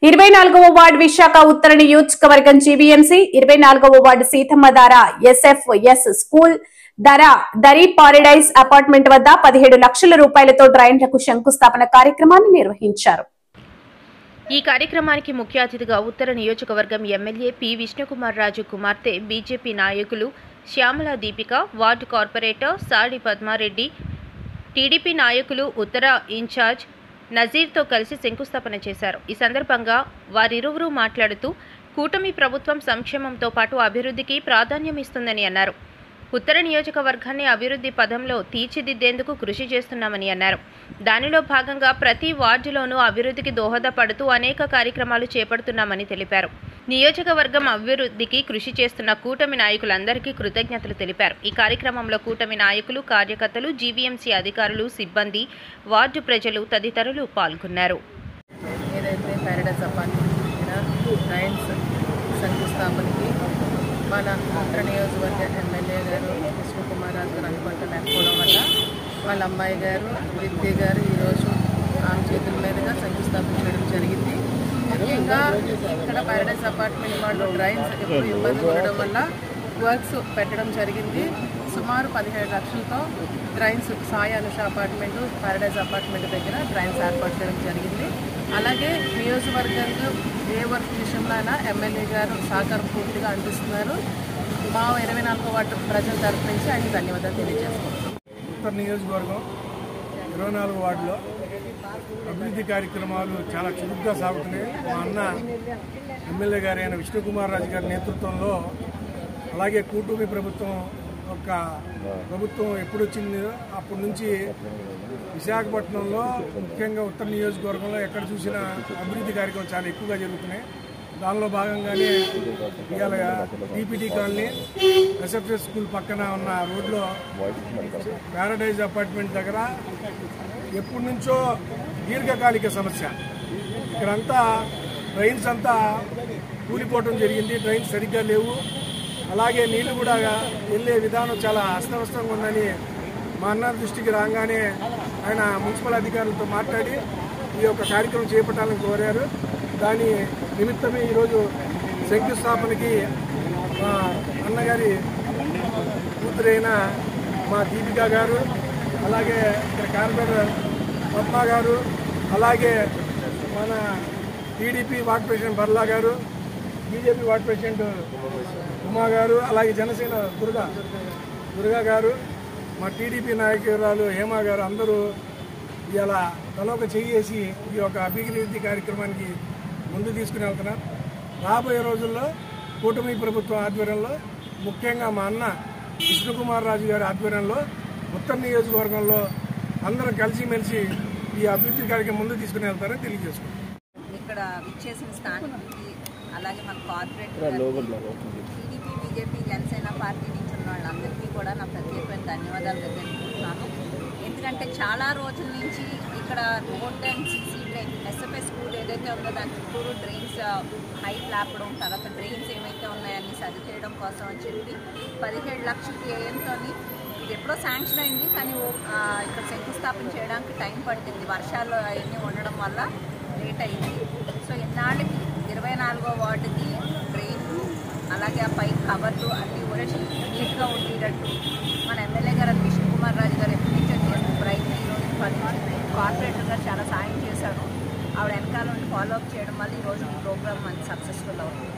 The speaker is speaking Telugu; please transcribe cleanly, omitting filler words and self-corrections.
24వ వార్డు విశాఖ ఉత్తర నియోజకవర్గం జీవీఎంసీ 24వ వార్డు సీతమ్మధార ఎస్ఎఫ్ఎస్ స్కూల్ దరి పారడైజ్ అపార్ట్మెంట్ వద్ద 17 లక్షల రూపాయలతో డ్రైన్లకు శంకుస్థాపన కార్యక్రమాన్ని నిర్వహించారు. ఈ కార్యక్రమానికి ముఖ్య అతిథిగా ఉత్తర నియోజకవర్గం ఎమ్మెల్యే పి విష్ణుకుమార్ రాజు కుమార్తె బీజేపీ నాయకులు Shyamala Deepika, ward corporator Sadi Padmareddy, TDP నాయకులు ఉత్తర ఇన్ఛార్జ్ నజీర్తో కలిసి శంకుస్థాపన చేశారు. ఈ సందర్భంగా వారిరువురు మాట్లాడుతూ కూటమి ప్రభుత్వం సంక్షేమంతో పాటు అభివృద్ధికి ప్రాధాన్యం ఇస్తుందని అన్నారు. ఉత్తర నియోజకవర్గాన్ని అభివృద్ధి పథంలో తీర్చిదిద్దేందుకు కృషి చేస్తున్నామని అన్నారు. దానిలో భాగంగా ప్రతి వార్డులోనూ అభివృద్ధికి దోహదపడుతూ అనేక కార్యక్రమాలు చేపడుతున్నామని తెలిపారు. నియోజకవర్గం అభివృద్ధికి కృషి చేస్తున్న కూటమి నాయకులందరికీ కృతజ్ఞతలు తెలిపారు. ఈ కార్యక్రమంలో కూటమి నాయకులు, కార్యకర్తలు, జీవీఎంసీ అధికారులు, సిబ్బంది, వార్డు ప్రజలు తదితరులు పాల్గొన్నారు. ఏదైతే పారడైజ్ అపార్ట్మెంట్ శంకుస్థాపనకి మన ఉత్తర నియోజకవర్గ ఎమ్మెల్యే గారు విష్ణుకుమార్ రాజు గారు అందుబాటులో లేకపోవడం వల్ల వాళ్ళ అమ్మాయి గారు విద్య గారు ఈరోజు ఆమె చేతుల మీదుగా శంకుస్థాపన చేయడం జరిగింది. ముఖ్యంగా ఇక్కడ పారడైజ్ అపార్ట్మెంట్ వాళ్ళు డ్రైన్స్ ఎప్పుడు ఇబ్బంది ఉండడం వల్ల వర్క్స్ పెట్టడం జరిగింది. సుమారు 17 లక్షలతో drains Sai Anusha apartment, paradise apartment దగ్గర డ్రైన్స్ ఏర్పాటు చేయడం జరిగింది. అలాగే నియోజకవర్గంలో ఏ వర్క్ విషయంలో అయినా ఎమ్మెల్యే గారు సహకారం పూర్తిగా అందిస్తున్నారు. మా 24వ వార్డు ప్రజల తరఫు నుంచి ఆయన ధన్యవాదాలు తెలియజేస్తున్నాం. ఉత్తర నియోజకవర్గం 24వ వార్డులో అభివృద్ధి కార్యక్రమాలు చాలా చురుగ్గా సాగుతున్నాయి. మా అన్న ఎమ్మెల్యే గారు అయిన విష్ణుకుమార్ రాజు గారి నేతృత్వంలో, అలాగే కూటమి ప్రభుత్వం ఎప్పుడు వచ్చిందో అప్పటి నుంచి విశాఖపట్నంలో ముఖ్యంగా ఉత్తర నియోజకవర్గంలో ఎక్కడ చూసినా అభివృద్ధి కార్యక్రమాలు చాలా ఎక్కువగా జరుగుతున్నాయి. దానిలో భాగంగానే ఇవాళ టీపీటీ కాలనీ ఎస్ఎఫ్ఎస్ స్కూల్ పక్కన ఉన్న రోడ్లో పారడైజ్ అపార్ట్మెంట్ దగ్గర ఎప్పటి నుంచో దీర్ఘకాలిక సమస్య. ఇక్కడంతా డ్రైన్స్ అంతా కూలిపోవడం జరిగింది. డ్రైన్స్ సరిగ్గా లేవు. అలాగే నీళ్లు కూడా వెళ్ళే విధానం చాలా అస్తవ్యస్తంగా ఉందని మా అన్న దృష్టికి రాగానే ఆయన మున్సిపల్ అధికారులతో మాట్లాడి ఈ యొక్క కార్యక్రమం చేపట్టాలని కోరారు. దాని నిమిత్తమే ఈరోజు శంకుస్థాపనకి మా అన్నగారి కూతురైన మా దీపిక గారు, అలాగే ఇక్కడ కార్పొరేటర్ పద్మ గారు, అలాగే మన టీడీపీ వార్డు ప్రెసిడెంట్ బర్లా గారు, బీజేపీ వార్డు ప్రెసిడెంట్ ఉమా గారు, అలాగే జనసేన దుర్గా గారు, మా టీడీపీ నాయకురాలు హేమా గారు అందరూ ఇలా తలొక చేసి ఈ యొక్క అభివృద్ధి కార్యక్రమానికి ముందు తీసుకుని వెళ్తున్నారు. రాబోయే రోజుల్లో కూటమి ప్రభుత్వం ఆధ్వర్యంలో, ముఖ్యంగా మా అన్న విష్ణుకుమార్ రాజు గారి ఆధ్వర్యంలో ఉత్తర నియోజకవర్గంలో అందరూ కలిసిమెలిసి ఈ అభివృద్ధి కార్యక్రమం ముందు తీసుకుని వెళ్తారని తెలియజేసుకుంటాం. ఇక్కడ విచ్చేసిన స్థానానికి, అలాగే మన corporator TDP, BJP, Janasena party నుంచి ఉన్న వాళ్ళందరికీ కూడా నా ప్రత్యేకమైన ధన్యవాదాలు తెలుపుతున్నాను. ఎందుకంటే చాలా రోజుల నుంచి ఇక్కడ road and CC drain SFS school ఏదైతే ఉందో దాని చుట్టూరు డ్రైన్స్ హైట్ లేపడం, తర్వాత డ్రైన్స్ ఏవైతే ఉన్నాయని సరి చేయడం కోసం అని చెప్పి 17 లక్షల వ్యయంతో ఇది ఎప్పుడో శాంక్షన్ అయింది. కానీ ఇక్కడ శంకుస్థాపన చేయడానికి టైం పట్టింది. వర్షాలు అవన్నీ ఉండడం వల్ల లేట్ అయింది. సో ఇన్నాళ్ళకి 24వ వార్డుకి డ్రైన్, అలాగే ఆ పై కవర్లు అన్నీ కూడా నీట్గా ఉండేటట్టు మన ఎమ్మెల్యే గారు విష్ణుకుమార్ రాజు గారు ఎప్పటి నుంచో చేసిన ప్రయత్నం ఈరోజు ఫలించింది. కార్పొరేటర్ గారు చాలా సాయం చేశారు. ఆవిడ వెనకాల నుండి ఫాలో అప్ చేయడం వల్ల ఈరోజు ఈ ప్రోగ్రామ్ మనకి సక్సెస్ఫుల్ అవుతుంది.